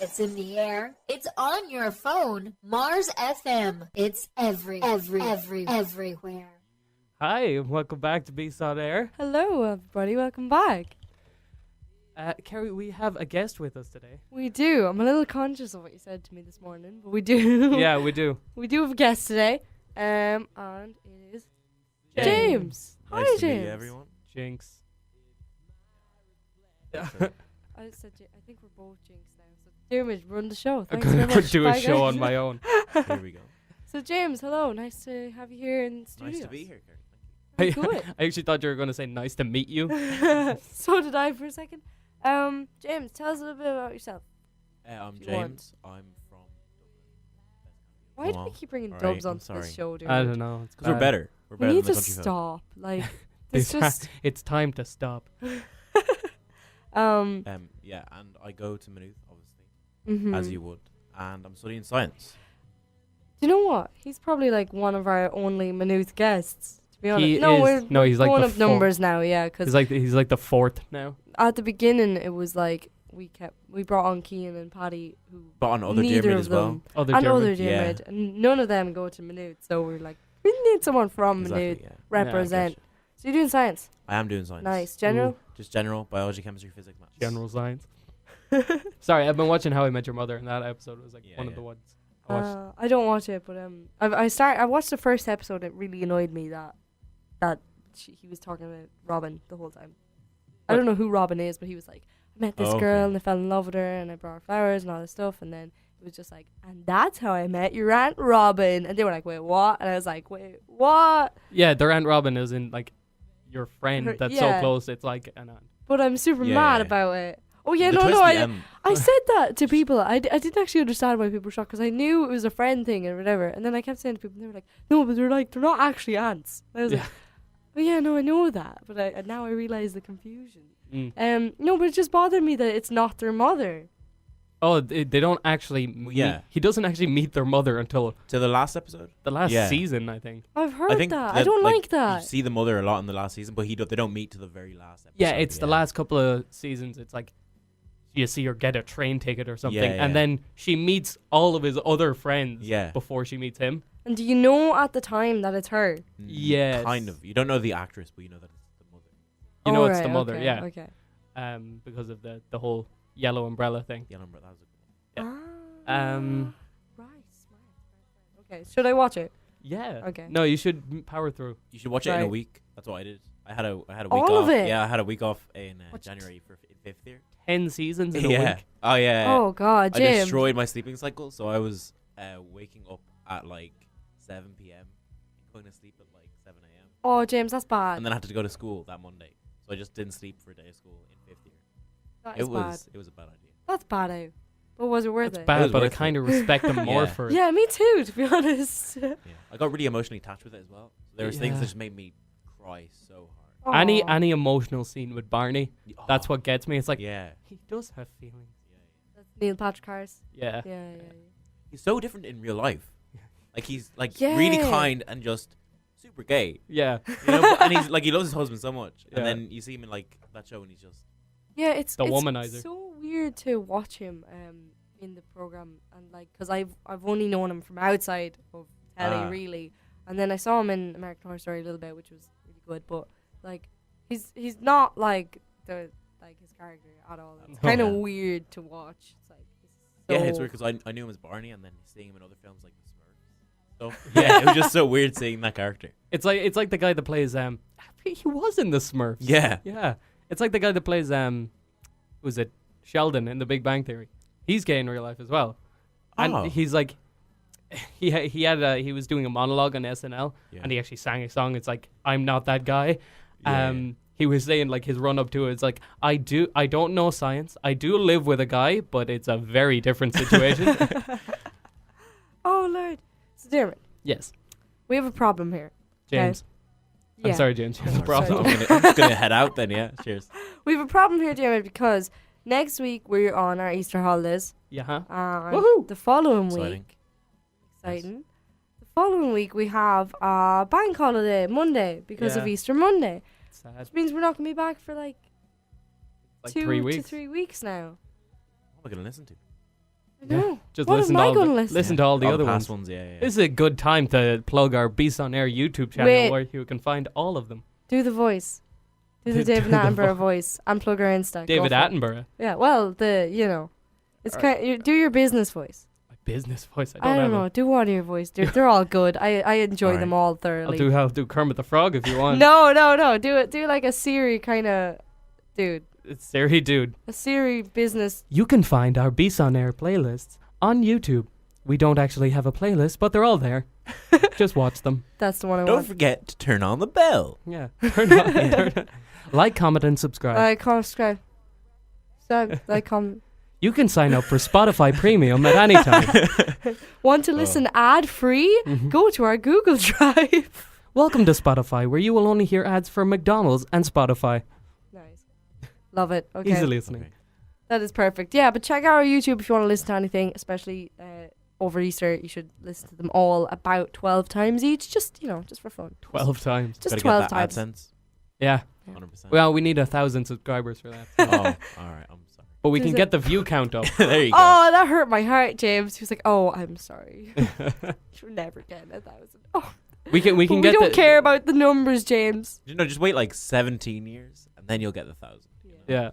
It's in the air. It's on your phone. Mars FM. It's everywhere. Hi, and welcome back to Beast on Air. Hello, everybody. Welcome back. Carrie, we have a guest with us today. We do. I'm a little conscious of what you said to me this morning, but we do. Yeah, we do. We do have a guest today, and it is James. Nice Hi, to meet James. you, everyone. Jinx. I think we're both Jinx now. So, Dermot, run the show. I'm Thanks very going to much. do a Bye, show guys. on my own. Here we go. So, James, hello. Nice to have you here in the studio. Nice to be here, Kerry. I, Good. I actually thought you were going to say nice to meet you. So did I for a second. James, tell us a little bit about yourself. I'm If you want. James. I'm from Why do Come we on. keep bringing All dubs right, I'm onto this sorry. show, dude? I don't know. It's because we're bad. better. We're We better need than to the country folk. stop. Like, this just... It's time to stop. Yeah, and I go to Maynooth, obviously, mhm. as you would, and I'm studying science. Do you know what? He's probably like one of our only Maynooth guests. To be honest, He no, is. No, he's like going the up numbers now. Yeah, because He's like the fourth now. at the beginning it was like we brought on Cian and Paddy, who But on other neither Dermot of as well. them Other and Dermot. other Yeah. Dermot, and none of them go to Maynooth. So we're like, we need someone from Exactly, Maynooth yeah. represent. So you're doing science, I am doing science. nice, general. Just general, biology, chemistry, physics, maths. General science. Sorry, I've been watching How I Met Your Mother, and that episode was like Yeah, one of yeah. the ones I watched. I don't watch it, but I watched the first episode. It really annoyed me that he was talking about Robin the whole time. I What? don't know who Robin is, but he was like, I met this Oh, girl okay. and I fell in love with her and I brought her flowers and all this stuff, and then it was just like, and that's how I met your Aunt Robin. And they were like, wait, what? And I was like, wait, what? Yeah, their Aunt Robin is in like your friend Her- that's yeah. so close. It's like an aunt. But I'm super Yeah, mad yeah. about it. Oh yeah, The no, twist no, at the I end- I said that to people. I didn't actually understand why people were shocked, because I knew it was a friend thing and whatever. And then I kept saying to people, and they were like, no, but they're not actually aunts. And I was Yeah. like, oh yeah, no, I know that, but now I realize the confusion. Mm. No, but it just bothered me that it's not their mother. Oh, they don't actually. Meet, yeah. He doesn't actually meet their mother until To the last episode? the last Yeah. season, I think. I've heard I think that. I don't like that. You see the mother a lot in the last season, but they don't meet to the very last episode. Yeah, it's the last couple of seasons. It's like you see her get a train ticket or something, Yeah, yeah. and then she meets all of his other friends Yeah. before she meets him. And do you know at the time that it's her? Yes. Kind of. You don't know the actress, but you know that it's the mother. You know, Oh, it's the right, mother, okay, yeah. Okay. Because of the whole yellow umbrella thing. Yeah, number, that was a Yeah. Ah, Um, right, smart. Okay, should I watch it? Yeah. Okay. No, you should power through. You should watch it in a Right. week. That's what I did. I had a week All off. of it? Yeah, I had a week off in Watch it. January for fifth year. 10 seasons in a yeah. week. Oh yeah. Oh God, I Jim. destroyed my sleeping cycle, so I was waking up at like 7 p.m. and going to sleep at like 7 a.m. Oh, James, that's bad. and then I had to go to school that Monday. So I just didn't sleep for a day of school in fifth year. That It is bad. was a bad idea. That's bad out. But was it worth It's it? It bad, was but I worth it. kind of respect them more Yeah. for it. Yeah, me too, to be honest. Yeah. I got really emotionally attached with it as well. So there was things Yeah. that just made me cry so hard. Any Aw. emotional scene with Barney, that's what gets me. It's like, Yeah. he does have feelings. That's Neil Patrick Harris. Yeah. Yeah. He's so different in real life. Like he's like Yeah. really kind and just super gay. Yeah. You know, and he's like he loves his husband so much. Yeah. And then you see him in like that show and he's just Yeah, it's The it's womanizer. so weird to watch him in the program, and like, cause I've only known him from outside of telly Ah. really, and then I saw him in American Horror Story a little bit, which was really good, but like he's not like his character at all. It's No. kind of Yeah. weird to watch. It's like yeah, it's so- weird because I knew him as Barney and then seeing him in other films like The Smurfs. So yeah, it was just so weird seeing that character. It's like the guy that plays he was in the Smurfs. Yeah. Yeah. It's like the guy that plays was it Sheldon in The Big Bang Theory. He's gay in real life as well. And Oh. he's like he was doing a monologue on SNL Yeah. and he actually sang a song. It's like, I'm not that guy. Yeah. He was saying like his run up to it. It's like, I don't know science. I do live with a guy, but it's a very different situation. Oh Lord, so Dermot, Yes. we have a problem here. James. Yeah. I'm sorry, James. You have a I'm problem. just gonna head out then. Yeah. Cheers. We have a problem here, Dermot, because next week we're on our Easter holidays. Yeah. Huh? And Woohoo! the following Exciting. week, exciting. The following week we have a bank holiday, Monday, because of Yeah. Easter Monday. Sad. Which means we're not going to be back for like 2 3 to weeks. 3 weeks now. What am I gonna listen to? No. Just What listen am to I all gonna the, listen? listen to all the All other past ones. Yeah. This is a good time to plug our Beast on Air YouTube channel Wait. where you can find all of them. Do the voice. Do the Do David the Attenborough voice. And plug our Insta. Go David for it. Attenborough. Yeah, well, it's kind. Do your business voice. My business voice. I don't know. Do one of your voice. They're all good. I enjoy them all thoroughly. I'll do Kermit the Frog if you want. No. Do it. Do like a Siri kind of dude. It's Siri, dude. A Siri business. You can find our Beast on Air playlists on YouTube. We don't actually have a playlist, but they're all there. Just watch them. That's the one I Don't want. forget to turn on the bell. Yeah. Turn on. Like, comment, and subscribe. I can't subscribe. You can sign up for Spotify Premium at any time. Want to listen ad free? Mhm. Go to our Google Drive. Welcome to Spotify, where you will only hear ads for McDonald's and Spotify. Nice. Love it. Okay. Easy listening. Okay. That is perfect. Yeah, but check out our YouTube if you want to listen to anything, especially over Easter. You should listen to them all about 12 times each, just for fun. 12 times. Just Gotta 12 get that times. AdSense. Yeah. 100%. Well, we need 1,000 subscribers for that. oh, all right. I'm sorry. But we Does can it- get the view count up. There you go. Oh, that hurt my heart, James. He was like, "Oh, I'm sorry. You're never getting 1,000." Oh, we can we get don't the, care about the numbers, James. Just wait like 17 years, and then you'll get the 1,000. Yeah.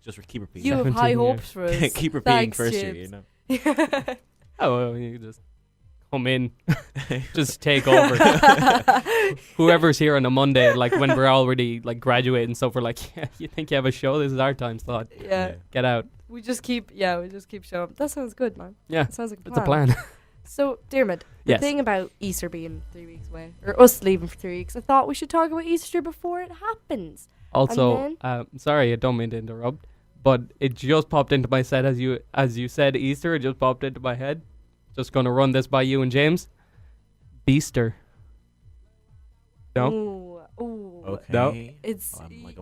Just keep repeating. You have 17 high years. hopes for us. keep repeating Thanks, first year. James. Oh, well, you just come in. Just take over. Whoever's here on a Monday, like when we're already like graduating and stuff, we're like, yeah, you think you have a show? This is our time slot. Yeah. Get out. We just keep showing up. That sounds good, man. Yeah. That sounds like It's a plan. So, Dermot, the Yes. thing about Easter being 3 weeks away, or us leaving for 3 weeks, I thought we should talk about Easter before it happens. Also, sorry, I don't mean to interrupt, but it just popped into my head as you said Easter. It just popped into my head. Just gonna run this by you and James. Beaster. No, Ooh. Okay. No. It's I'm like,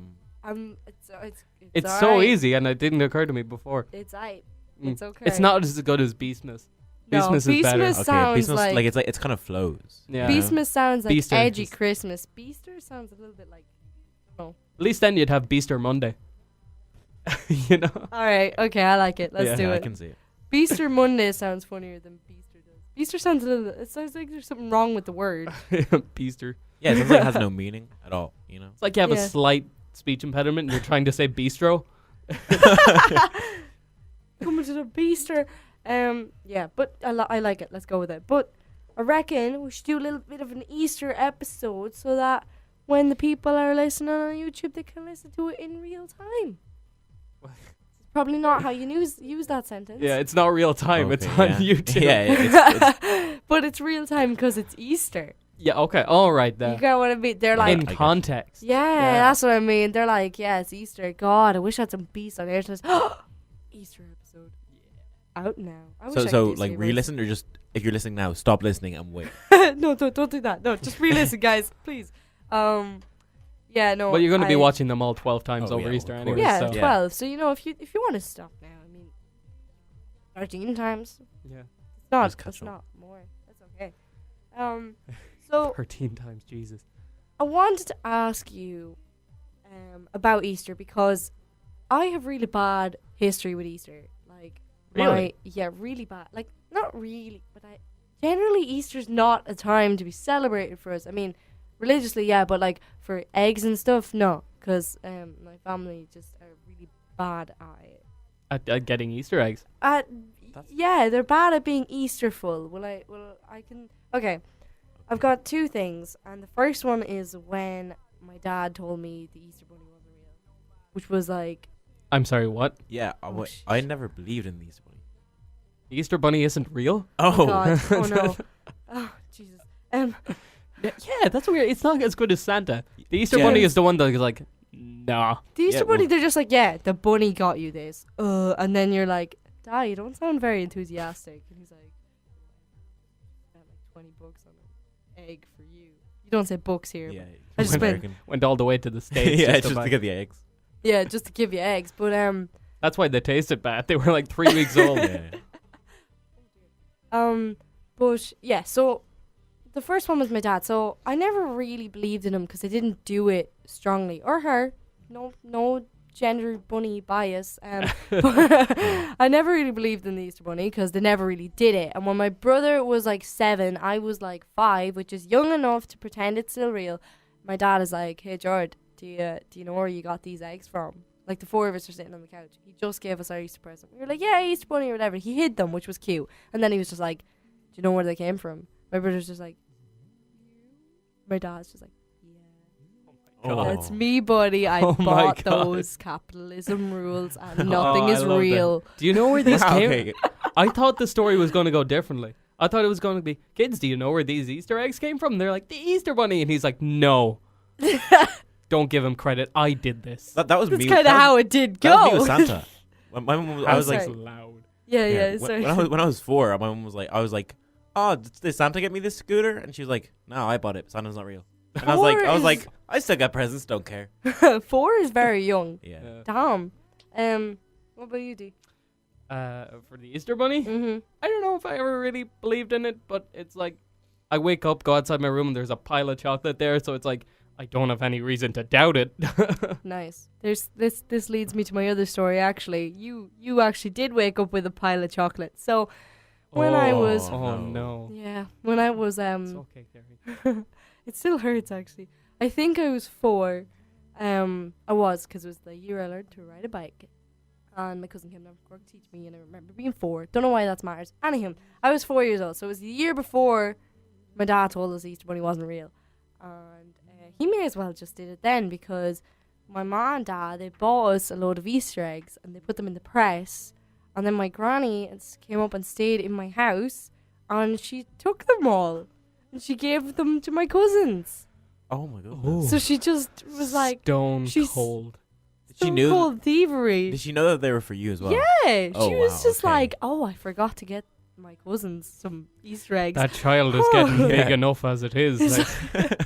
it's so alright. easy, and it didn't occur to me before. It's aight. Mm. It's okay. It's not as good as Beastmas. No, Beastmas is better. Beastmas okay. sounds Beastmas, like it's kind of flows. Yeah. Beastmas sounds like Beaster edgy is- Christmas. Beaster sounds a little bit like. At least then you'd have Beaster Monday. You know. All right. Okay, I like it. Let's Yeah, do I it. can see it. Beaster Monday sounds funnier than Beaster does. Beaster sounds a little. It sounds like there's something wrong with the word. Beaster. Yeah, it sounds like it has no meaning at all. It's like you have Yeah. a slight speech impediment and you're trying to say bistro. Coming to the Beaster. Yeah, but I like it. Let's go with it. But I reckon we should do a little bit of an Easter episode so that when the people are listening on YouTube, they can listen to it in real time. It's probably not how you use that sentence. Yeah, it's not real time. It's Okay, on yeah. YouTube. Yeah, it's But it's real time because it's Easter. Yeah, okay. All right You then. get what I mean? They're I like, In get you. context. yeah, that's what I mean. They're like, yeah, it's Easter. God, I wish I had some beast on air. Easter episode. Out now. I wish I so could do like Savers. re-listen or just if you're listening now, stop listening and wait. No, don't do that. No, just re-listen, guys, please. Yeah, no. Well, you're going to be I- watching them all 12 times Oh, over yeah, Easter of anyway. course. Yeah, So. Yeah. 12. So if you want to stop now, I mean, 13 times. Yeah. It's not. Just catch It's up. not more. That's okay. So 13 times, Jesus. I wanted to ask you about Easter because I have really bad history with Easter. Like, Really? really bad. Like, not really, but generally Easter's not a time to be celebrated for us. I mean, religiously, yeah, but like for eggs and stuff, no, because my family just are really bad at it. At getting Easter eggs. Yeah, they're bad at being Easterful. I can. Okay, I've got two things, and the first one is when my dad told me the Easter Bunny wasn't real, which was like, I'm sorry, what? Yeah, Oh, I never believed in the Easter Bunny. The Easter Bunny isn't real? oh God, oh no, oh Jesus. Yeah, that's weird. It's not as good as Santa. The Easter Yeah. Bunny is the one that is like, nah. The Easter Yeah, Bunny, well- they're just like, yeah, the bunny got you this, and then you're like, Dad, you don't sound very enthusiastic, and he's like, spent like $20 on an egg for you. You don't say books here. Yeah, I just went- American. Went all the way to the States. Yeah, just just to get the eggs. Yeah, just to give you eggs, but That's why they tasted bad. They were like 3 weeks old. Yeah. But yeah, so the first one was my dad. So I never really believed in him because I didn't do it strongly, or her. No gender bunny bias. But I never really believed in the Easter Bunny because they never really did it. And when my brother was like 7, I was like 5, which is young enough to pretend it's still real. My dad is like, "Hey, Jord, do you know where you got these eggs from?" Like, the 4 of us are sitting on the couch. He just gave us our Easter present. We were like, "Yeah, Easter Bunny or whatever." He hid them, which was cute. And then he was just like, "Do you know where they came from?" My brother's just like, my dad's just like, Oh. "That's me, buddy. I Oh my bought God. those capitalism rules and nothing is I love real." Do you know where these Wow, came? okay. I thought the story was going to go differently. I thought it was going to be, "Kids, do you know where these Easter eggs came from?" And they're like, "The Easter Bunny." And he's like, "No. Don't give him credit. I did this." That was That's me. kind of that how was- it did That was me go. with Santa. When my mum was, I I'm was like, sorry. loud. Yeah, when, sorry. when I was 4, my mum was like, "Oh, did Santa get me this scooter?" And she was like, "No, I bought it. Santa's not real." And I was Four is- like, I still got presents. Don't care. 4 is very young. Yeah. Damn. What about you, D? For the Easter Bunny? Mm-hmm. I don't know if I ever really believed in it, but it's like, I wake up, go outside my room, and there's a pile of chocolate there, so it's like, I don't have any reason to doubt it. Nice. This leads me to my other story. Actually, you actually did wake up with a pile of chocolate. So when I was Oh, no. no. when I was It's okay, Carrie. it still hurts actually. I think I was 4. I was, because it was the year I learned to ride a bike. And my cousin came down from Cork to teach me, and I remember being 4. Don't know why that matters. Anyhow, I was 4 years old, so it was the year before my dad told us Easter Bunny wasn't real. And he may as well just did it then, because my mom and dad, they bought us a load of Easter eggs, and they put them in the press. And then my granny came up and stayed in my house, and she took them all. And she gave them to my cousins. Oh my god. Oh. So she just was like, Stone she's- cold. Did she "Stone knew? cold thievery." Did she know that they were for you as well? Yeah, Oh, she was wow, just okay. like, "Oh, I forgot to get my cousins some Easter eggs." That child is getting Oh. big Yeah. enough as it is. Like,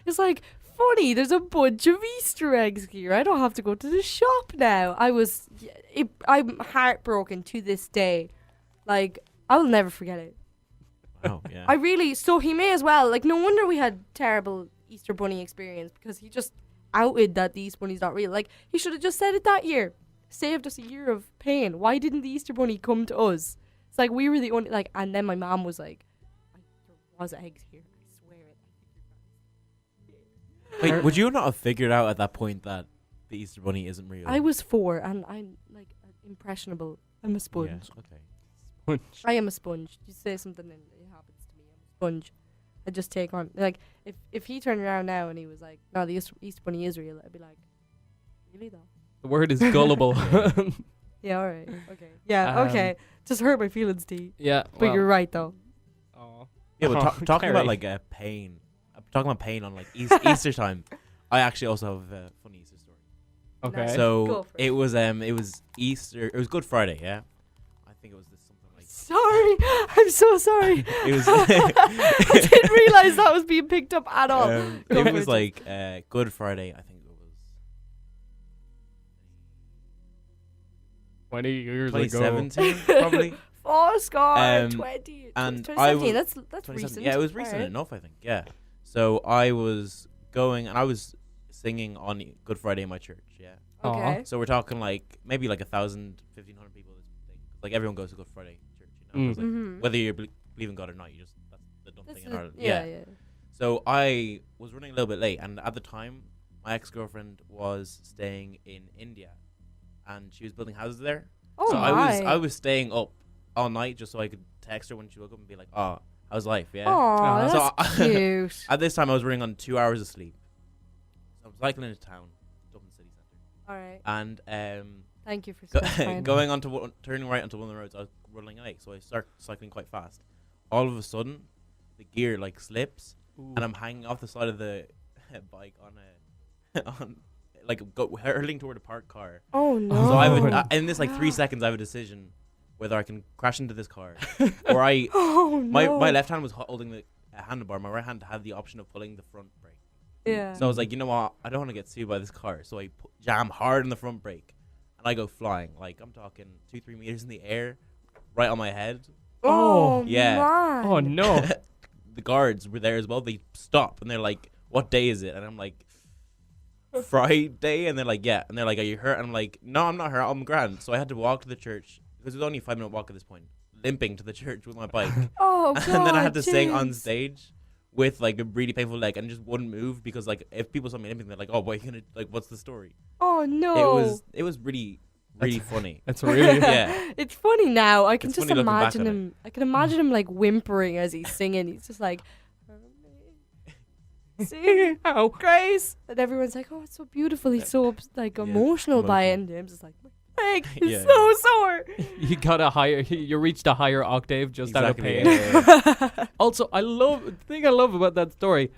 It's like, funny, there's a bunch of Easter eggs here. I don't have to go to the shop now. I'm heartbroken to this day. Like, I'll never forget it. Oh yeah. So he may as well. Like, no wonder we had terrible Easter Bunny experience, because he just outed that the Easter Bunny's not real. Like, he should have just said it that year. Saved us a year of pain. Why didn't the Easter Bunny come to us? It's like we were the only, like, and then my mom was like, "There was eggs here. I swear it." Wait, would you not have figured out at that point that the Easter Bunny isn't real? I was 4, and I'm like impressionable. I'm a sponge. Yeah, okay. I am a sponge. You say something and it happens to me. I'm a sponge. I just take on. Like, if he turned around now and he was like, "No, the Easter Bunny is real," I'd be like, "Really though?" the word is gullible. Yeah, alright. Okay. Yeah, Um, okay. Just hurt my feelings, D. Yeah. But well, you're right though. aw. Yeah, but Oh, talking about Carrie. like pain. I'm talking about pain on like Easter time. I actually also have a funny Easter story. Okay. Nice. So Go for it. it was Easter. It was Good Friday. Yeah, I think it was this something like. Sorry. I'm so sorry. It was. I didn't realize that was being picked up at all. Go It for was it. like Good Friday. I think it was 20 years ago. 2017, probably. 4 score, Um, 20. and 2017. I w- That's 2017. recent. Yeah, it was recent Alright. enough, I think. Yeah. So I was going and I was singing on Good Friday in my church. Yeah. Okay. So we're talking like maybe like 1,000, 1,500 people. This thing, like everyone goes to Good Friday church. You know, 'cause, like, Mhm. whether you believe in God or not, you just that's the dumb That's thing in the- Ireland. yeah. So I was running a little bit late, and at the time, my ex-girlfriend was staying in India, and she was building houses there. Oh So my. I was staying up all night just so I could text her when she woke up and be like, "Oh, how's life?" Yeah. Aw, So that's I- cute. At this time, I was running on 2 hours of sleep. So I'm cycling into town, Dublin city centre, All right. and Thank you for go- specifying. going onto turning right onto one of the roads, I was running late, so I start cycling quite fast. All of a sudden, the gear like slips, and I'm hanging off the side of the bike on on like hurling toward a parked car. Oh no. So I have in this like 3 seconds, I have a decision whether I can crash into this car or I Oh no. my left hand was holding the handlebar, my right hand had the option of pulling the front brake. Yeah. So I was like, you know what? I don't want to get sued by this car, so I jam hard on the front brake, and I go flying. Like I'm talking 2-3 meters in the air, right on my head. Oh yeah. man. Oh, no. The guards were there as well. They stop and they're like, "What day is it?" And I'm like, Friday, and they're like, yeah, and they're like, are you hurt? And I'm like, no, I'm not hurt. I'm grand. So I had to walk to the church because it was only a 5-minute walk at this point, limping to the church with my bike, Oh God. and then I had to sing on James. stage with like a really painful leg and just wouldn't move because like if people saw me limping, they're like, oh, what are you gonna like? What's the story? Oh no. It was really funny. That's really Yeah. It's funny now. I can It's just funny looking back imagine on it. him. I can imagine him like whimpering as he's singing. He's just like, sing, Ow. Grace, and everyone's like, oh, it's so beautiful. He's so like Yeah, emotional by it, emotional. and James is like, my leg is Yeah, so yeah. sore. You got a higher. You reached a higher octave just out of Exactly, pain. yeah. Also, the thing I love about that story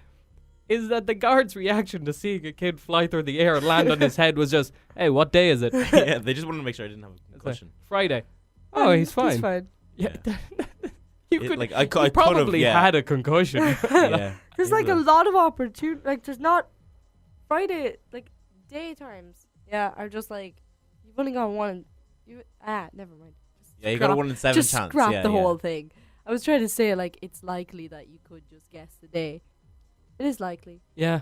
is that the guard's reaction to seeing a kid fly through the air and land on his head was just, "Hey, what day is it?" Yeah, they just wanted to make sure I didn't have a It's like, concussion. Friday. Oh, he's fine. He's fine. Yeah. Yeah. You It, could. like, I you could've, probably yeah. had a concussion. Yeah. There's It like a was- lot of opportunity. Like there's not Friday like daytimes. Yeah, are just like you've only got one. Never mind. Just Yeah, you got a scrap- 1 in 7 just chance. scrap yeah, the yeah. whole thing. I was trying to say like it's likely that you could just guess the day. It is likely. Yeah,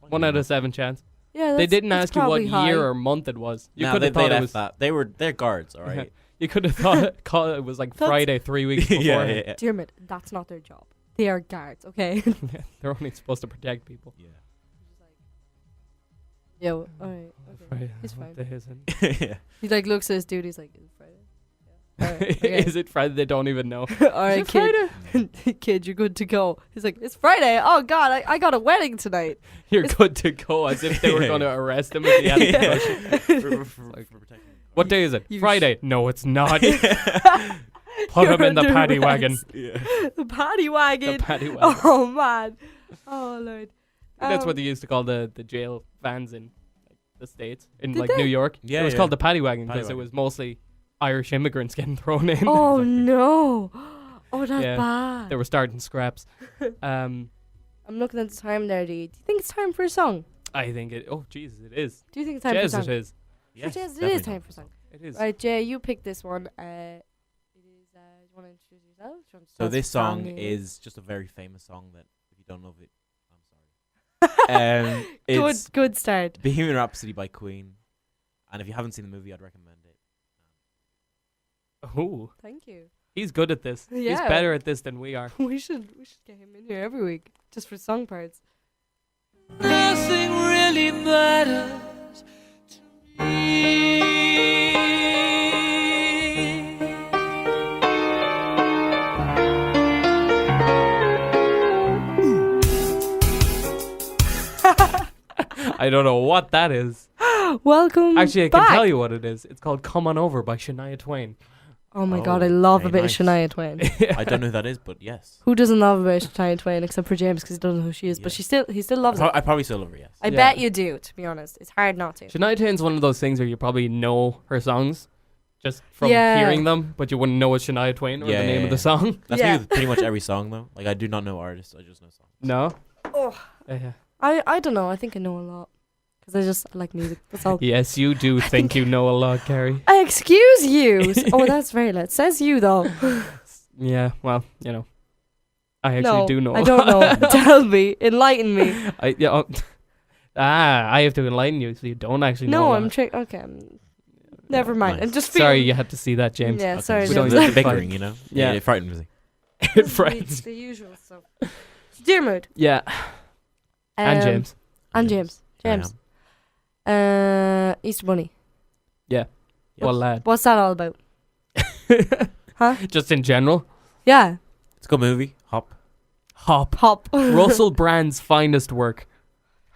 1 out of 7 chance. Yeah, They didn't that's ask you what probably high. year or month it was. You Nah, could have they thought it left was. that. They're guards, all right. You could have thought it was like That's- Friday 3 weeks before. yeah. Dermot, that's not their job. They are guards, okay? They're only supposed to protect people. Yeah. Yo, alright, okay. Friday, He's what fine. day is it? Yeah. He like looks at his dude. He's like, "Is it Friday?" Yeah. Alright, okay. Is it Friday? They don't even know. Alright, Is it kid. Kid, you're good to go. He's like, "It's Friday. Oh God, I got a wedding tonight." You're good to go, as if they were Yeah. going to arrest him if he had a Yeah. concussion. for protecting. What day is it? You Friday. No, it's not. Put him in the You're paddy under wagon. arrest. Yeah. The paddy The wagon. paddy wagon. Oh man. Oh Lord. That's what they used to call the jail vans in like, the States, in Did like they? New York. Yeah, It was yeah. called the paddy wagon Paddy because it wagon. was mostly Irish immigrants getting thrown in. Oh Exactly. no. Oh, that's Yeah. bad. They were starting scraps. I'm looking at the time there, Dee. Do you think it's time for a song? I think it. Oh, Jesus, it is. Do you think it's time Jez, for a it song? is. Yes, Yes, it definitely is time for a song. It is. Right, Jay, you pick this one. It is. You want to introduce yourself? Do you want to So tell us this what song it is just a very famous song that if you don't know it, I'm sorry. It's Good start. Bohemian Rhapsody by Queen, and if you haven't seen the movie, I'd recommend it. Ooh, Thank you. he's good at this. He's Yeah. better at this than we are. We should get him in here every week just for song parts. Nothing really matters to me. I don't know what that is. Welcome. Actually, I can back. tell you what it is. It's called "Come On Over" by Shania Twain. Oh my Oh, god, I love a very bit nice. of Shania Twain. I don't know who that is, but yes. Who doesn't love a bit of Shania Twain except for James because he doesn't know who she is, but Yeah. he still loves it. I probably still love her. Yes. I Yeah. bet you do. To be honest, it's hard not to. Shania Twain's one of those things where you probably know her songs just from Yeah. hearing them, but you wouldn't know it's Shania Twain or Yeah, the name yeah, of the yeah. song. That's Yeah. me with pretty much every song though. Like I do not know artists. I just know songs. No. Oh. Yeah. I don't know. I think I know a lot because I like music. That's all. Yes, you do think you know a lot, Carrie. Excuse you. Oh, that's very loud. Says you though. Yeah. Well, you know, I actually No, do know. I don't know. Tell me. Enlighten me. I have to enlighten you, so you don't actually know. No, a I'm lot. okay. Never mind. Nice. I'm just Sorry, feeling. you had to see that, James. Yeah, Okay, sorry. We so don't James. need the to fight. bickering, you know. Yeah. It frightens me. It frightens. It's the usual stuff. Dear mood. Yeah. And James. And James. I James. Easter Bunny. Yes. Well, lad. What's that all about? Just in general. Yeah. It's a good movie. Hop. Hop. Hop. Russell Brand's finest work.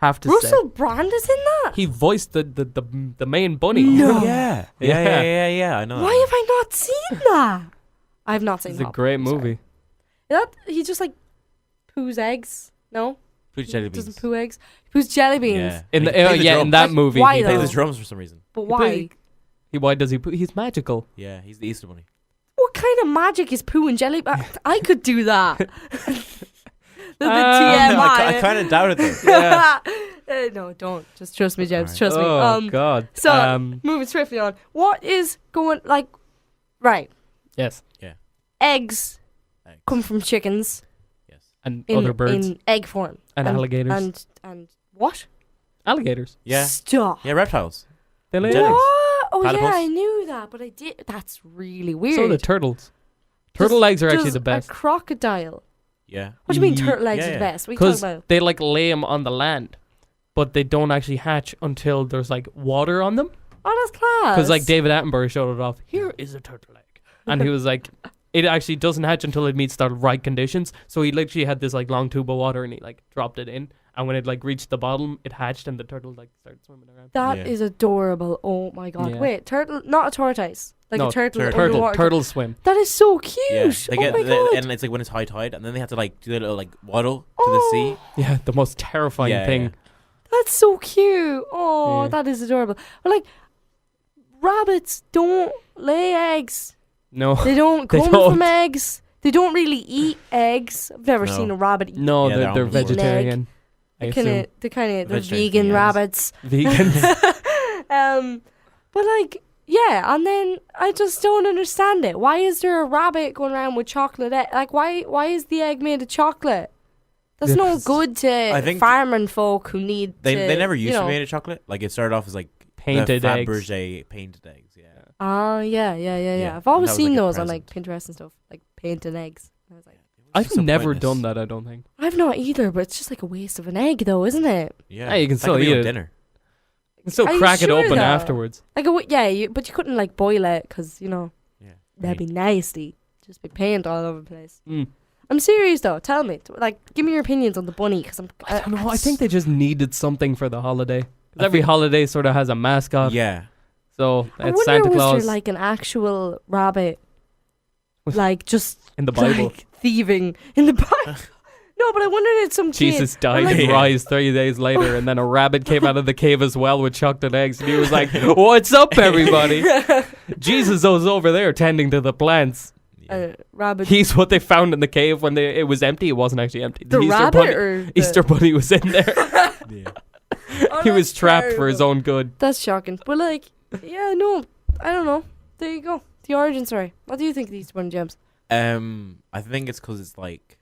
Have to Russell Brand is in that? say. He voiced the main bunny. No. Yeah. Yeah. Yeah. I know. Why have I not seen that? I have not seen It's a Hop. great I'm sorry. movie. Is that he just like poos eggs? No? Fruit jelly He beans. doesn't poo eggs. He poos jelly beans. Yeah. In He the plays the in drums. that Like, movie. why He plays though? the drums for some reason. But why? Why does he? He's magical. Yeah, he's the Easter Bunny. What kind of magic is poo and jelly? I could do that. the Ah. TMI. I kind of doubted that. No, don't. Just trust me, James. Alright. Trust me. Oh God. So moving swiftly on. What is going like? Right. Yes. Eggs Eggs. come from chickens Yes. And in other birds in egg form and alligators. and what? Alligators. Yeah. Stop. Yeah, reptiles. They lay Jennings. eggs. What? Oh Platypus. yeah, I knew that, but I did. That's really weird. So the turtles. Turtle eggs are actually Does the best. A crocodile. Yeah. What do you mean Ye- turtle eggs yeah, are the yeah. best? What are you talking Because about? they like lay them on the land, but they don't actually hatch until there's like water on them. Oh, that's class. Because like David Attenborough showed it off. Here is a turtle egg, and he was like, it actually doesn't hatch until it meets the right conditions. So he literally had this like long tube of water, and he like dropped it in, and when it like reached the bottom, it hatched, and the turtle like started swimming around. That is Yeah. adorable. Oh my god. Yeah. Wait, turtle, not a tortoise. Like No, a turtle. turtle. underwater. Turtles swim. That is so cute. Yeah. They Oh get my god. and it's like when it's high tide, and then they have to like do a little like waddle to the sea. Yeah, the most terrifying Yeah, thing. yeah. That's so cute. Oh, Yeah. that is adorable. But like, rabbits don't lay eggs. No, They don't They come don't. from eggs. They don't really eat eggs. I've never No. seen a rabbit eat. no, Yeah, they're they're omnivores. vegetarian. I assume They're Vegetarian vegan vegans. rabbits. vegans. But like, yeah, and then I just don't understand it. Why is there a rabbit going around with chocolate egg? Like, why is the egg made of chocolate? That's no Yes. good to I think farming folk who need They to, never used you to know. be made of chocolate. Like it started off as like Painted the eggs. Fabergé painted eggs. Yeah. Yeah. Yeah, I've always that was seen like a those on like present. Pinterest and stuff, like painted eggs. I was like, I've Just so never pointless. done that. I don't think. I've not either, but it's just like a waste of an egg, though, isn't it? Yeah. Hey, you can That still could be eat on it. dinner. You can still Are you crack it sure, open though? afterwards. Like, but you couldn't like boil it because you know Yeah. that'd be nasty. Just be paint all over the place. Mm. I'm serious though. Tell me, like, give me your opinions on the bunny because I'm. I don't know. I think they just needed something for the holiday. 'Cause every holiday sort of has a mascot. Yeah. So I it's wonder Santa was Claus there like an actual rabbit, like just in the Bible. like thieving in the Bible. No, but I wonder if some kid. Jesus died like- and rise 3 days later, and then a rabbit came out of the cave as well with chocolate eggs, and he was like, "What's up, everybody?" Jesus was over there tending to the plants. Yeah. Rabbit. He's what they found in the cave when it was empty. It wasn't actually empty. the Easter rabbit bunny, or the, Easter bunny was in there. Yeah. Oh, He was that's trapped for his terrible. own good. That's shocking. But like, yeah, no, I don't know. There you go. The origin story. What do you think of these bunny gems? I think it's because it's like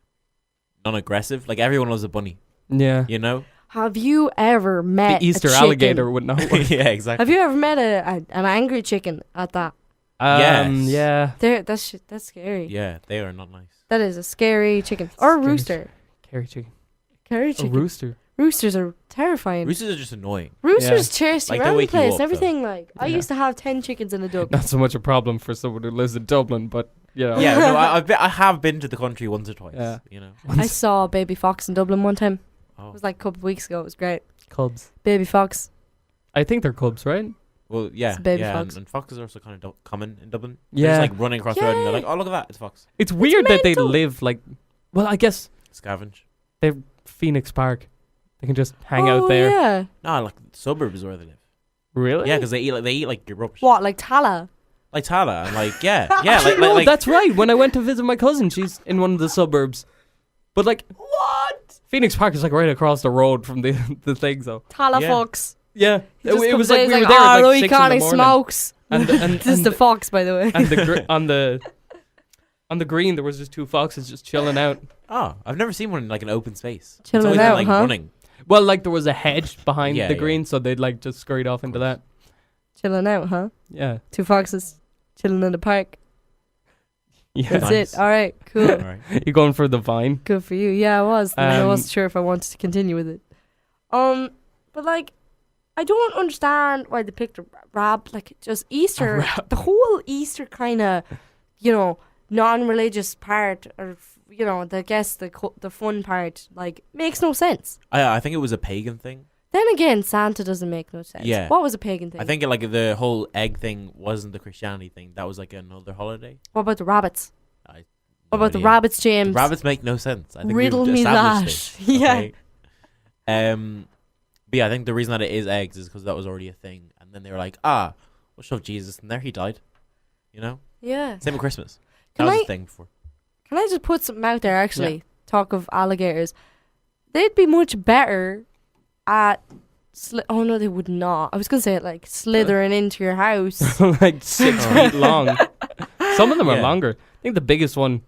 non-aggressive. Like everyone loves a bunny, Yeah. you know. Have you ever met The Easter a chicken? alligator would not work. Yeah, exactly. Have you ever met an angry chicken at that? Yes. Yeah. That's scary. Yeah, they are not nice. That is a scary chicken or a Scary rooster. Carry chicken. Scary A chicken. rooster. Roosters are terrifying. Roosters are just annoying. Roosters chase you Like, they around the wake you place up, and everything. Like I Yeah. used to have 10 chickens in a dug. Not so much a problem for someone who lives in Dublin, but you know. Yeah, no, I have been to the country once or twice. Yeah. You know. I saw a baby fox in Dublin one time. Oh. It was like a couple of weeks ago. It was great. Cubs. Baby fox. I think they're cubs, right? Well, yeah, It's a baby yeah, fox. and foxes are also kind of common in Dublin. Yeah. They're just like running across the road and they're Yeah. like, "Oh, look at that, it's a fox." It's weird that they mental. live like. Well, I guess Scavenge. Phoenix Park. They can just hang out there. Yeah. No, like suburbs is where they live. Really? Yeah, because they eat like your rubbish. What, like Tala? Like Tala and like yeah, yeah, Actually, like, no, like that's right. When I went to visit my cousin, she's in one of the suburbs. But like, What? Phoenix Park is like right across the road from the the thing, so. Tala Yeah. fox. Yeah. He just It comes was in, like he's we were there at "Oh, like he 6 in can't, the he morning. smokes. And This is the fox, by the way. and on the green there was just two foxes just chilling out. oh, I've never seen one in like an open space. Chilling it's always out, been, like huh? running. Well, like there was a hedge behind Yeah, the yeah. green, so they'd like just scurried off into that. Chilling out, huh? Yeah. Two foxes chilling in the park. Yeah. That's Nice. it. All right, cool. All right. You're going for the vine. Good for you. Yeah, I was. And I Um, wasn't sure if I wanted to continue with it. But like, I don't understand why they picked a rab. Like, just Easter, the whole Easter kind of, non-religious part, or the fun part, like, makes no sense. I think it was a pagan thing. Then again, Santa doesn't make no sense. Yeah. What was a pagan thing? I think like the whole egg thing wasn't the Christianity thing. That was like another holiday. What about the rabbits? I- What no about the idea. rabbits, James? The rabbits make no sense. I think Riddle we've me established that. this, Yeah. okay? But yeah, I think the reason that it is eggs is because that was already a thing, and then they were like, we'll shove Jesus in there. He died. You know. Yeah. Same with Christmas. Can That was I- a thing before. Can I just put something out there, actually? Talk of alligators. They'd be much better at... oh, no, they would not. I was going to say it like slithering into your house. Like 6 feet long. Some of them are Yeah. longer. I think the biggest one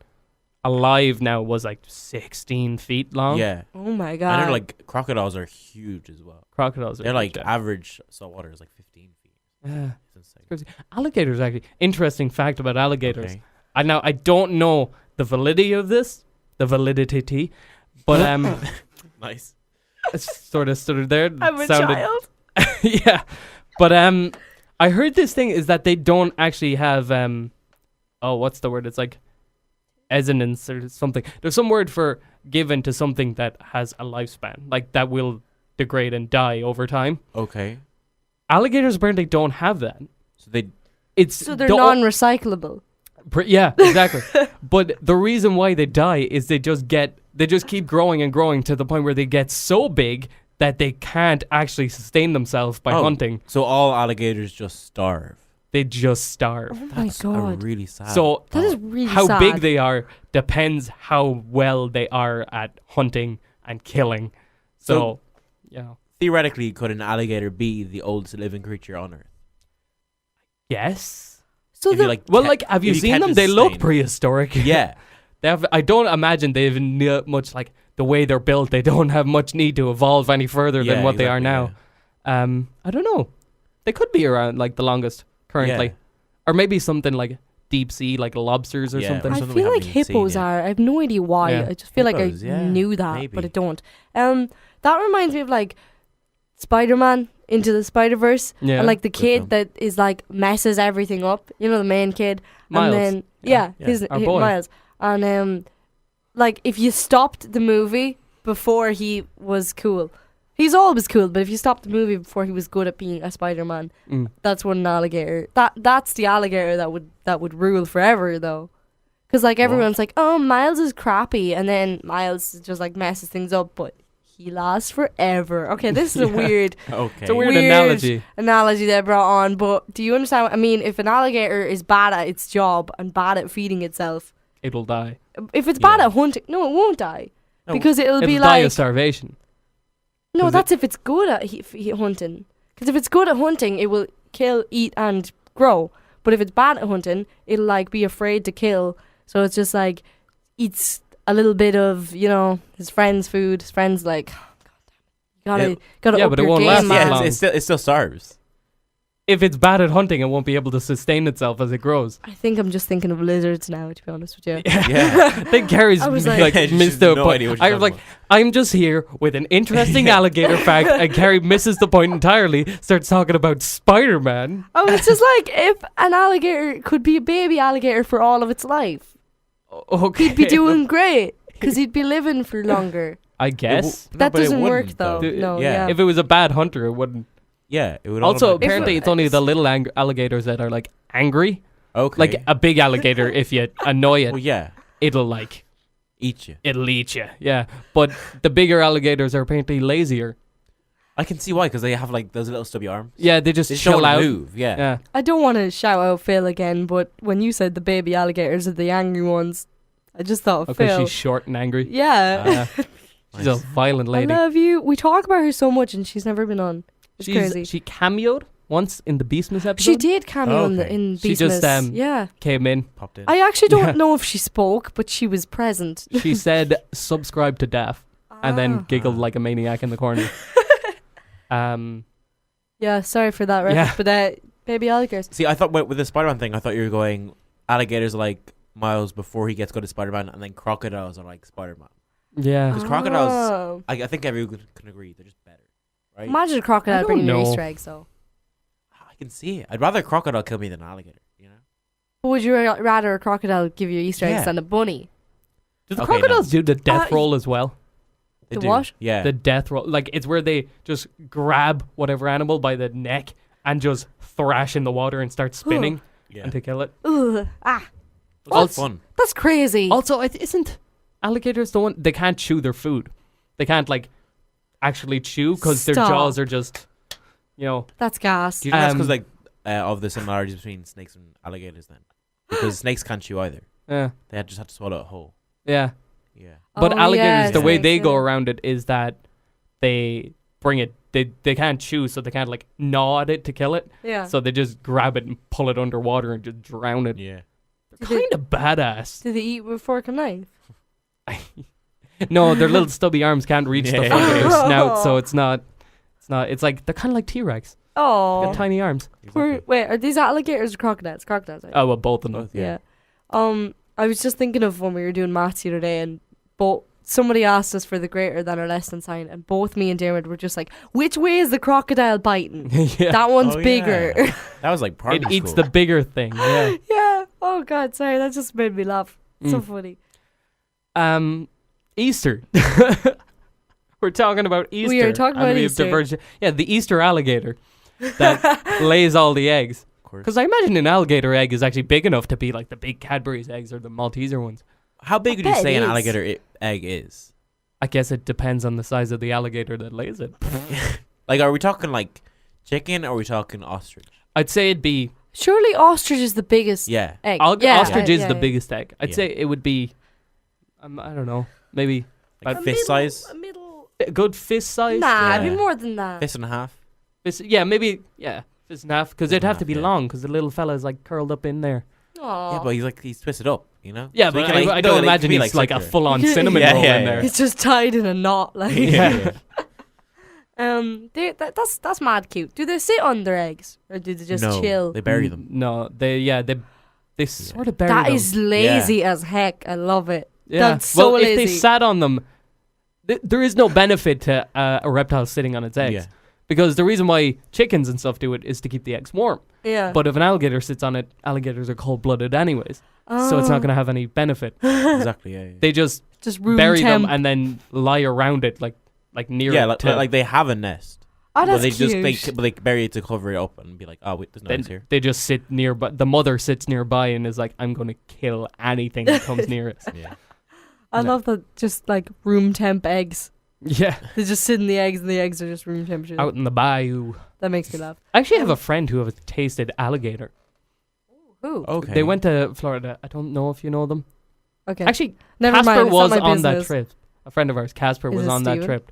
alive now was like 16 feet long. Yeah. Oh my I god. know like crocodiles are huge as well. Crocodiles are They're like huge, average saltwater is like 15 feet. yeah. It's insane. Crazy. Alligators, actually. Interesting fact about alligators. Okay. I don't know the validity of this, but Nice. it's sort of there. I'm a sounded- child. Yeah, but I heard this thing is that they don't actually have what's the word? It's like resonance or something. There's some word for given to something that has a lifespan, like that will degrade and die over time. Okay. Alligators apparently don't have that. So they It's So they're the o- non-recyclable. Yeah, exactly. But the reason why they die is they just keep growing and growing to the point where they get so big that they can't actually sustain themselves by Oh. hunting. So all alligators just starve. They just starve. Oh my That's a god. really sad. So That is thought. really how sad. big they are depends how well they are at hunting and killing. So, yeah. Theoretically, could an alligator be the oldest living creature on Earth? Yes. So If you, the, like, Well, ca- like, have you if seen can't them? They look sustain- prehistoric. Yeah. They have. I don't imagine they have much, like, the way they're built. They don't have much need to evolve any further than Yeah, what they are exactly, now. I don't know. They could be around, like, the longest currently. Yeah. Or maybe something like deep sea, like lobsters or Yeah, something. or I something we feel like haven't even seen hippos yet. are. I have no idea why. Yeah. I just feel Hippos, like I yeah, knew that, maybe. but I don't. That reminds me of like Spider-Man Into the Spider-Verse, Yeah. and like the Good kid film. that is like messes everything up. You know, the main kid, Miles. and then Yeah. yeah, his Our boy. Miles, and like if you stopped the movie before he was cool. He's always cool, but if you stopped the movie before he was good at being a Spider-Man, Mm. that's what an alligator. That's the alligator that would rule forever, though. Because like everyone's like, oh, Miles is crappy, and then Miles just like messes things up, but he lasts forever. Okay, this is a Yeah. weird Okay. It's a weird Weird. analogy. analogy they brought on, but do you understand? I mean, if an alligator is bad at its job and bad at feeding itself, It'll die. if it's bad Yeah. at hunting, no, it won't die. No, Because it'll It'll be die like of starvation. no, 'cause that's if it's good at hunting. Because if it's good at hunting, it will kill, eat, and grow. But if it's bad at hunting, it'll like be afraid to kill. So it's just like eats a little bit of his friend's food. His friends like, gotta Yeah, up but it your won't game, last that man. Yeah, long. it still starves. If it's bad at hunting, it won't be able to sustain itself as it grows. I think I'm just thinking of lizards now. To be honest with you. Yeah. I think Gary's I was like, like- missed no the point. idea what you're I was talking like, I'm just here with an interesting alligator fact, and Gary misses the point entirely. Starts talking about Spider-Man. Oh, it's just like if an alligator could be a baby alligator for all of its life, Okay, he'd be doing great because he'd be living for longer. I guess. That doesn't work, though. No, yeah. If it was a bad hunter, it wouldn't. Yeah, it would Also, automatically apparently, die. it's only the little alligators that are like angry. Okay. Like a big alligator, if you annoy it, well, yeah, it'll eat you. eat you. Yeah, but the bigger alligators are apparently lazier. I can see why, because they have like those little stubby arms. Yeah, they just They just don't chill wanna out. move. Yeah. Yeah. I don't want to shout out Phil again, but when you said the baby alligators are the angry ones, I just thought of Okay, Phil. she's short and angry. Yeah. She's a violent I lady. love you. We talk about her so much, and she's never been on. It's crazy. She cameoed once in the Beastmas episode. She did cameo in the Okay. in She just, Beastmas. Yeah. Came in. Popped in. I actually don't Yeah. know if she spoke, but she was present. She said, "Subscribe to Daft," and then Ah. giggled like a maniac in the corner. Yeah, sorry for that reference, Yeah. but baby alligators. See, I thought with the Spider-Man thing, I thought you were going alligators are like Miles before he gets good at Spider-Man, and then crocodiles are like Spider-Man. Yeah. 'Cause crocodiles- Oh. I think everyone can agree they're just better, right? Imagine a I crocodile don't bringing you know. Easter eggs, though. I can see it. I'd rather a crocodile kill me than an alligator. You know? But would you rather a crocodile give you Easter eggs Yeah. than a bunny? Do the Okay, no. crocodiles do the death Uh, roll as well? They The do. what? Yeah. The death roll, like it's where they just grab whatever animal by the neck and just thrash in the water and start spinning yeah. and to kill it. Ugh. It's all fun. That's crazy. Also, isn't alligators the one they can't chew their food? They can't like actually chew because their Stop. jaws are just, That's gas. Do you think that's Um, because like of the similarities between snakes and alligators then? Because snakes can't chew either. They just have to swallow it whole. yeah. Yeah. But Oh, alligators, yeah, the way snakes, they go yeah. around it is that they bring it. They can't chew, so they can't like gnaw at it to kill it. Yeah. So they just grab it and pull it underwater and just drown it. Yeah. kind of badass. Do they eat with fork and knife? No, their little stubby arms can't reach the Yeah. front of their snout, so it's not. It's like they're kind of like T-Rex. Oh. Got tiny arms. Wait, are these alligators or crocodiles? Crocodiles, right? Oh, well, both of them. Both, Yeah. I was just thinking of when we were doing maths the other day, and somebody asked us for the greater than or less than sign, and both me and Dermot were just like, "Which way is the crocodile biting? Yeah. That one's Oh, bigger." yeah. That was like primary It eats school. the bigger thing. Yeah. Yeah. Oh God, sorry, that just made me laugh. So Mm. funny. Easter. We're talking about Easter. We are talking and about we've Easter. diverged- Yeah, the Easter alligator that lays all the eggs. Of course. Because I imagine an alligator egg is actually big enough to be like the big Cadbury's eggs or the Malteser ones. How big would you bet say it an is. alligator egg is? I guess it depends on the size of the alligator that lays it. Like, are we talking like chicken or are we talking ostrich? I'd say it'd be Surely ostrich is the biggest Yeah. egg. ostrich is yeah, the yeah. biggest egg. I'd Yeah. say it would be, I don't know, maybe Like A fist size? A middle. a good fist size. Nah, it'd Yeah. be more than that. Fist and a half? Yeah, maybe, fist and a half. Because Fist it'd and have a to half, be yeah. long because the little fella's like curled up in there. Aww. Yeah, but he's twisted up, you know? Yeah, So he but can, like, I no, don't like, imagine be he's like a circular. full-on Yeah, cinnamon yeah, roll yeah, in yeah. there. It's just tied in a knot, like. Yeah. That's mad cute. Do they sit on their eggs or do they just No, chill? they bury them. No, they sort of bury That them. is lazy as heck. I love it. Yeah. That's so well, if they lazy. sat on them, there is no benefit to a reptile sitting on its eggs. Yeah. Because the reason why chickens and stuff do it is to keep the eggs warm. Yeah. But if an alligator sits on it, alligators are cold-blooded anyways. So it's not going to have any benefit. Exactly, yeah. They just just room bury temp. them and then lie around it like near Yeah, it. like, to, like they have a nest. Oh, But that's they cute. just they bury it to cover it up and be like, oh, wait, there's no eggs here. they just sit nearby. The mother sits nearby and is like, I'm going to kill anything that comes near it. Yeah. I No. love that. Just like room temp eggs. Yeah. They just sit in the eggs, and the eggs are just room temperature. Out in the bayou. That makes me laugh. I actually have a friend who has tasted alligator. Ooh. Okay. They went to Florida. I don't know if you know them. Okay. Actually, Never Casper mind. It's was not my on that business. trip. A friend of ours, Casper, Is was it on that Steven? trip.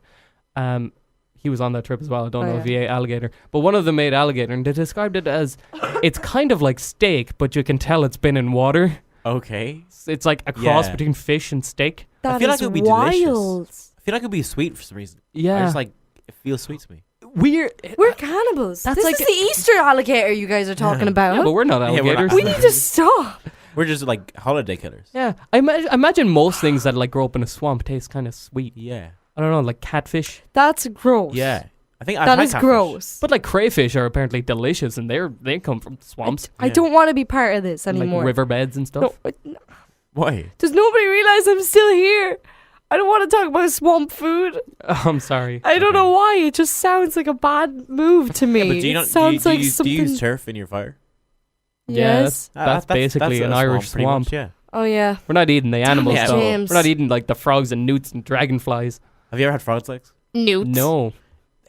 He was on that trip as well. I don't Oh, know if yeah. he ate alligator. But one of them ate alligator, and they described it as it's kind of like steak, but you can tell it's been in water. Okay. It's like a cross Yeah. between fish and steak. That feel is like it would be delicious. wild. I feel like it'd be sweet for some reason. I Yeah. just like, it feels sweet to me. Weird. We're cannibals. That's This like is the Easter alligator you guys are talking about. Yeah, but we're not Yeah, we're not alligators. We need to stop. We're just like holiday killers. Yeah, I imagine most things that like grow up in a swamp taste kind of sweet. Yeah. I don't know, like catfish. That's gross. Yeah. I think I've That had is catfish. gross. But like crayfish are apparently delicious, and they come from swamps, I Yeah. don't want to be part of this and, anymore. like riverbeds and No, stuff. Why? does nobody realize I'm still here? I don't want to talk about swamp food. I'm sorry. I don't Okay. know why. It just sounds like a bad move to me. Yeah, but do you it not? sounds do you, like do you, something. do you use turf in your fire? Yeah, Yes. that's basically an a Irish pretty swamp. much, yeah. Oh yeah. We're not eating the animals Yeah, though. James. We're not eating like the frogs and newts and dragonflies. Have you ever had frog's legs? Newts. No,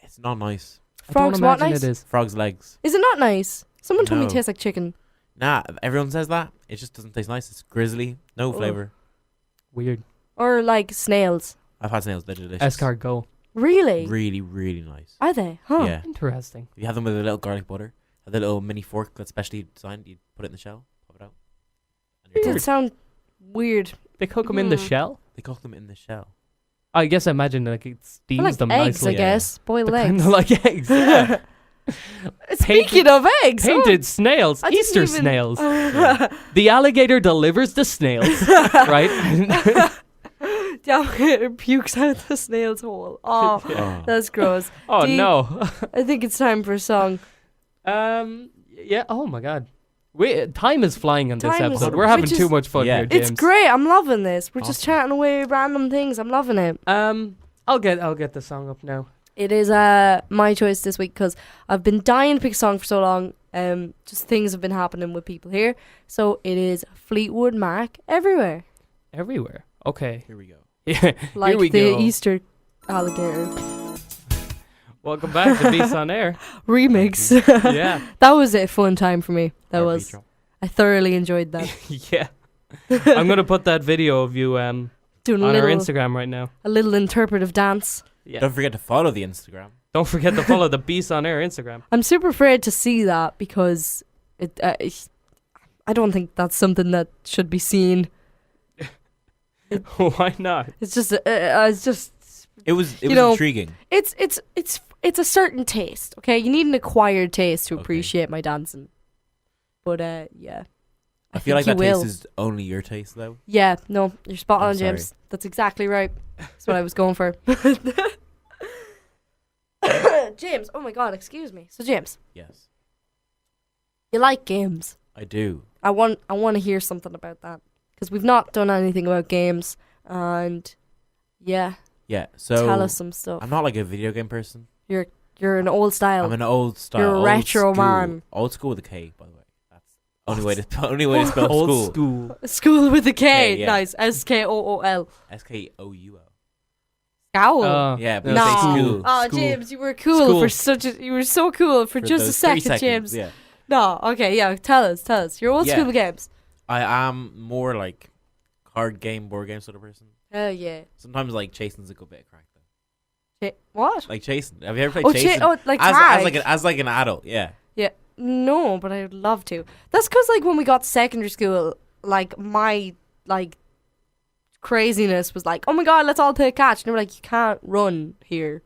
It's not nice. Frogs I don't what imagine nice? it is. Frog's legs. Is it not nice? Someone told me it No. tastes like chicken. Nah, everyone says that. It just doesn't taste nice. It's grizzly, no Ugh. flavor. Weird. Or like snails. I've had snails. They're delicious. Escargot. Really? Really, really nice. Are they? Huh. Yeah. Interesting. You have them with a little garlic butter, a little mini fork that's specially designed. You put it in the shell, pop it out. And you're Does done. it sound weird? They cook them in the Hmm. shell. They cook them in the shell. I guess I imagine like it I steams like them eggs, nicely. I guess. Boiled They're eggs. kinda like eggs. Yeah. Speaking of eggs, Painted snails. I didn't Easter even- snails. oh. The alligator delivers the snails. Right? The alligator pukes out the snail's hole. Oh, Oh. that's gross. Oh Do you- no. I think it's time for a song. Yeah. Oh my God. Time is flying on this Time is- episode. We're having which too is- much fun Yeah. here, James. It's great. I'm loving this. We're just Awesome. chatting away random things. I'm loving it. I'll get the song up now. It is my choice this week because I've been dying to pick a song for so long. Just things have been happening with people here. So it is Fleetwood Mac Everywhere. Everywhere. Okay. Here we go. Yeah. Like Here we the go. Easter alligator Welcome back to Beast on Air. remix. Yeah. That was a fun time for me. That Heartbeat was. drop. I thoroughly enjoyed that. Yeah. I'm gonna put that video of you Doing on a our little, Instagram right now. a little interpretive dance. Yeah. Don't forget to follow the Instagram. Don't forget to follow the Beast on Air Instagram. I'm super afraid to see that because I don't think that's something that should be seen. Why not? It's just It was You know, intriguing. it's a certain taste. Okay, you need an acquired taste to Okay. appreciate my dancing. But yeah, I feel like think that you taste will. is only your taste, though. Yeah, no, you're spot I'm on, sorry. James. That's exactly right. That's what I was going for. James, oh my God, excuse me. So James, Yes, you like games? I do. I want to hear something about that because we've not done anything about games, and yeah, Yeah. So tell us some stuff. I'm not like a video game person. You're an old style. I'm an old style. You're a old retro school. man. Old school with a K, by the way. That's only way to spell Old school. school. School with a K. Okay, yeah. Nice. SKOOL. SKOUL. Scowl. Yeah, but No. say school. Oh, School. James, you were cool School. for you were so cool for just a those 3 second, seconds, James. Yeah. No, okay, yeah, tell us. Your old Yeah. school games. I am more like card game, board game sort of person. Oh yeah. Sometimes like chasing's a good bit of crack though. What? Like chasing. Have you ever played Oh, chasing? like as tag. as like an adult, yeah. Yeah. No, but I'd love to. That's because like when we got to secondary school, like my like craziness was like, oh my God, let's all play catch. And they were like, you can't run here.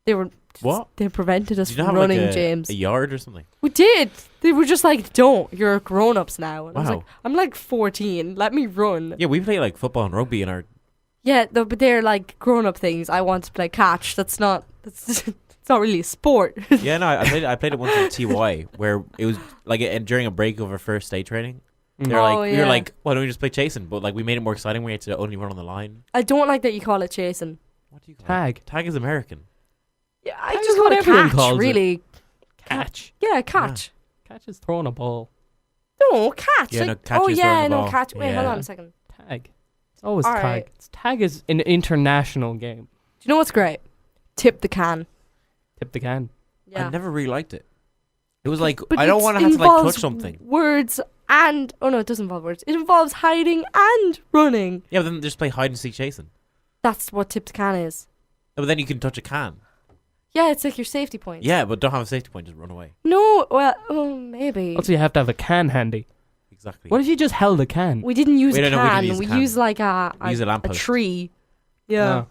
They were What? They prevented us Did you from not have running, like James. a yard or something? We did. They were just like, don't. You're grown ups now. And I was Wow. like, I'm like 14. Let me run. Yeah, we play like football and rugby in our. Yeah, no, but they're like grown up things. I want to play catch. That's it's not really a sport. Yeah, no, I played it once in TY where it was like during a break of our first day training. They're Oh, like, we yeah. were like, why don't we just play chasing? But like, we made it more exciting. We had to only run on the line. I don't like that you call it chasing. What do you call Tag. it? Tag is American. Yeah, I Tag just is call what it everyone catch, calls it. really. Catch. Yeah, catch. Catch is throwing a ball. No, catch. Yeah, like, no, catch oh is yeah, throwing the no ball. catch. Wait, hold Yeah. on a second. Tag. It's always All tag. right. Tag is an international game. Do you know what's great? Tip the can. Tip the can. Yeah. I never really liked it. It was like, But I don't it want to have to like involves touch something. Words and oh no, it doesn't involve words. It involves hiding and running. Yeah, but then just play hide and seek chasing. That's what tip the can is. No, but then you can touch a can. Yeah, it's like your safety point. Yeah, but don't have a safety point, just run away. No, well, maybe. Also, you have to have a can handy. Exactly. What if you just held a can? We didn't use We a don't know, we can. didn't use We a can. used like a We used a lamppost. tree. Yeah. Oh,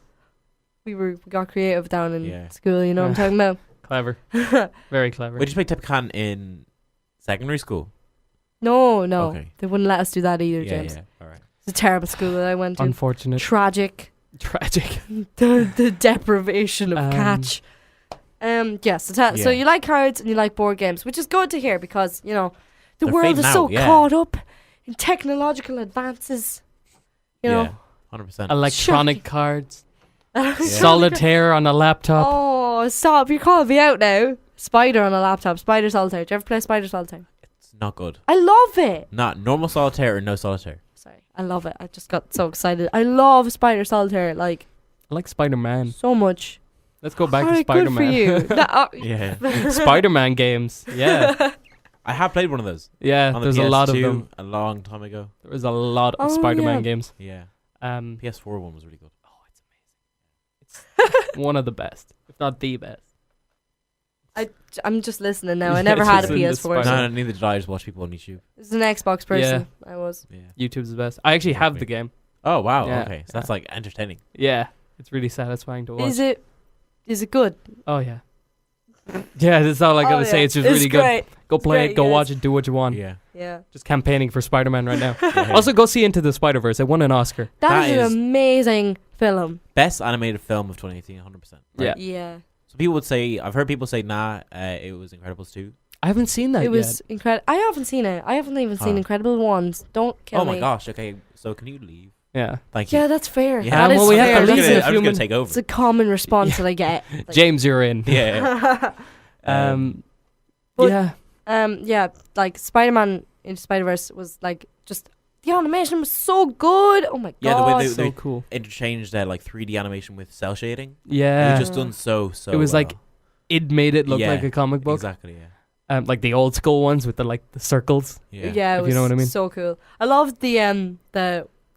We got creative down in Yeah. school, you know what I'm talking about? clever. Very clever. Wait, did you play tip can in secondary school? No. Okay. They wouldn't let us do that either, Yeah, James. yeah. All right. It's a terrible school that I went to. Unfortunate. Tragic. Tragic. the deprivation of Um, catch. Yes. So Yeah. you like cards and you like board games, which is good to hear because, you know, the They're world fading is so out, yeah. caught up in technological advances. You Yeah. know? 100%. Electronic cards. Yeah. Solitaire on a laptop. Oh, stop. You're calling me out now. Spider on a laptop. Spider Solitaire. Do you ever play Spider Solitaire? It's not good. I love it. Not normal solitaire or no solitaire. Sorry. I love it. I just got so excited. I love Spider Solitaire, like, I like Spider-Man. so much. Let's go back to Alright, Spider-Man. good for you. Yeah. Spider-Man games. Yeah. I have played one of those. Yeah, On the there's a lot of PS2 them. a long time ago. There was a lot of Oh, Spider-Man yeah. games. Yeah. Um, PS4 one was really good. one of the best, if not the best. I'm just listening now. I Yeah, never had a just in the PS4. Spider- So. No, neither did I. I just watch people on YouTube. This is an Xbox person. I was. Yeah. YouTube's the best. I actually have the Exactly. game. Oh wow. Yeah, Okay. So that's like entertaining. Yeah, it's really satisfying to watch. Is it good? Oh yeah. Yeah, that's all I gotta say. It's just really great. good. Go play great, it. Go yes. watch it. Do what you want. Yeah. Yeah. Just campaigning for Spider-Man right now. Yeah. Also, go see Into the Spider-Verse. It won an Oscar. That is is- an amazing film. Best animated film of 2018. 100%. Yeah. Yeah. So people would say, I've heard people say, nah, it was Incredibles 2. I haven't seen that It was yet. incredible. I haven't seen it. I haven't even seen Huh. Incredible Ones. Don't kill Oh me. my gosh. Okay. So can you leave? Yeah. Thank you. Yeah, that's fair. Yeah. That is well, we have to fair. I'm leave just in a gonna, I'm few just gonna min- take over. It's a common response that I get. Like, James, you're in. Yeah. But- Yeah. yeah, like Spider-Man Into Spider-Verse was like just the animation was so good. Oh my Yeah, the god. way they- So cool. interchanged like 3D animation with cell shading. Yeah. It was just done so It was like it made it look Yeah, like a comic book. Exactly. Yeah. Like the old school ones with the circles. Yeah. it if was you know what I mean. so cool. I loved the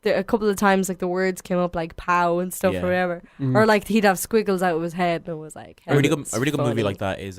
a couple of times like the words came up like pow and stuff Yeah. or whatever. Mm. Or like he'd have squiggles out of his head and it was like A really good it's movie funny. like that is